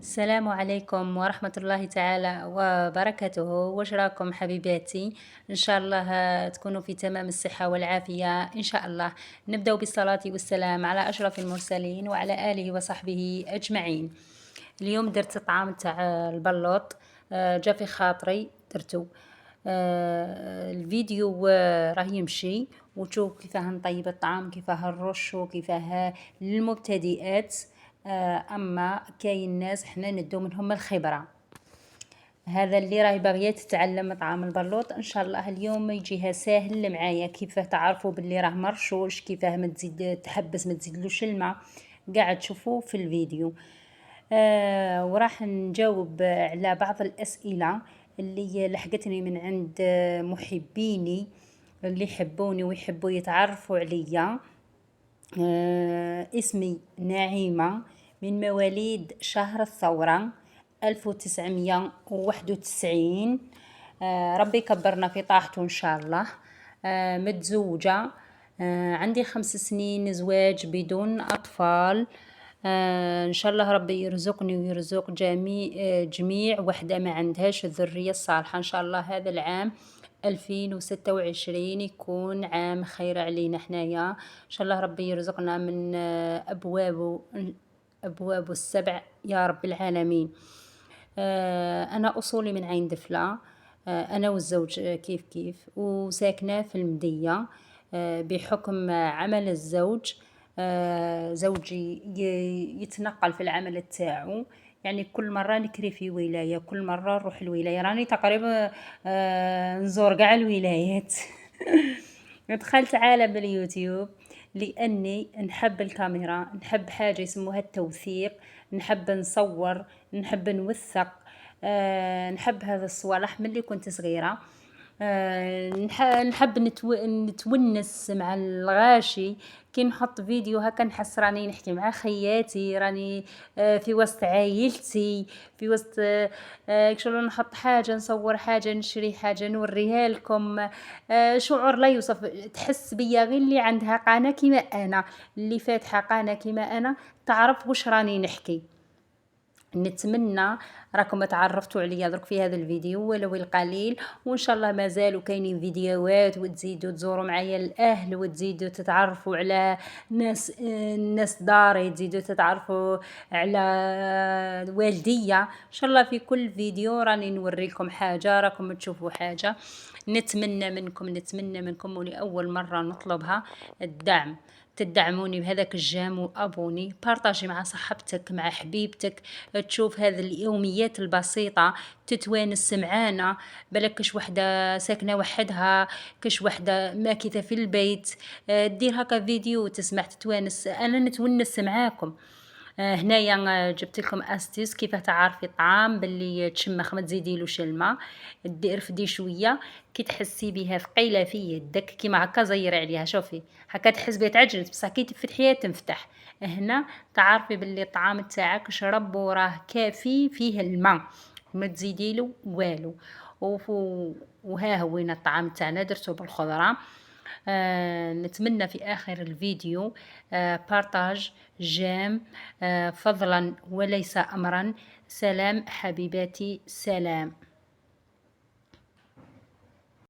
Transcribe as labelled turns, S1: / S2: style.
S1: السلام عليكم ورحمة الله تعالى وبركاته. واش راكم حبيباتي؟ إن شاء الله تكونوا في تمام الصحة والعافية إن شاء الله. نبدأ بالصلاة والسلام على أشرف المرسلين وعلى آله وصحبه أجمعين. اليوم درت طعام تاع البلوط، جا في خاطري درتو. الفيديو راه يمشي وتشوف كيفاه نطيب الطعام، كيفاه نرشو، كيفاه للمبتدئات. اما كاين ناس حنا ندو منهم الخبره. هذا اللي راهي باغيه تتعلم طعام البلوط ان شاء الله اليوم يجيها ساهل معايا. كيفاه تعرفوا باللي راه مرشوش، كيفاه ما تزيد تحبس ما تزيدلوش الماء، قاعد تشوفوا في الفيديو. وراح نجاوب على بعض الأسئلة اللي لحقتني من عند محبيني اللي يحبوني ويحبوا يتعرفوا عليا. اسمي نعيمة، من مواليد شهر الثورة 1991. ربي كبرنا في طاحته إن شاء الله. متزوجة، عندي 5 سنين زواج بدون أطفال. إن شاء الله ربي يرزقني ويرزق جميع وحدة ما عندهاش الذرية الصالحة إن شاء الله. هذا العام 2026 يكون عام خير علينا حنايا إن شاء الله. ربي يرزقنا من أبواب السبع يا رب العالمين. أنا أصولي من عين دفلة، أنا والزوج كيف كيف، وساكنة في المدية. بحكم عمل الزوج، زوجي يتنقل في العمل تاعو، يعني كل مرة نكري في ولاية، كل مرة نروح الولاية. راني تقريبا نزور قاع الولايات. دخلت عالم اليوتيوب لأني نحب الكاميرا، نحب حاجة يسموها التوثيق، نحب نصور، نحب نوثق. نحب هذا الصوالح ملي كنت صغيرة. نحب نتونس مع الغاشي. كي نحط فيديو هكا نحس راني نحكي مع خياتي، راني في وسط عائلتي، في وسط كشلون نحط حاجة، نصور حاجة، نشري حاجة، نوريها لكم. شعور لا يوصف. تحس بيا غير اللي عندها قناة كيما أنا، اللي فاتحة قناة كيما أنا تعرف واش راني نحكي. نتمنى راكم تعرفتوا عليا درك في هذا الفيديو ولو القليل، وان شاء الله مازالوا كاينين فيديوهات، وتزيدوا تزوروا معايا الاهل، وتزيدوا تتعرفوا على ناس داري، تزيدوا تتعرفوا على والدية. ان شاء الله في كل فيديو راني نوري لكم حاجة، راكم تشوفوا حاجة. نتمنى منكم ولأول مرة نطلبها الدعم. تدعموني بهذاك الجام وابوني، بارطاجي مع صاحبتك مع حبيبتك، تشوف هذه اليوميات البسيطة، تتوانس معانا. بالك كش وحدة ساكنة وحدها، كش وحدة ماكثة في البيت، دير هكا فيديو تسمع تتوانس، انا نتونس معاكم. هنايا جبت لكم استيس كيف تعرفي طعام باللي تشمخ ما تزيديلوش الماء. رفدي شويه، كي تحسي بها ثقيله في يدك كيما هكا زيري عليها، شوفي هكا تحس بها تعجنت، بصح كي تفتحيها تنفتح. هنا تعرفي باللي الطعام تاعك شرب وراه كافي فيه الماء، ما تزيديلو والو. وها هوين الطعام تاعنا درتو بالخضره. نتمنى في آخر الفيديو بارتاج جيم، فضلا وليس أمرا. سلام حبيباتي، سلام.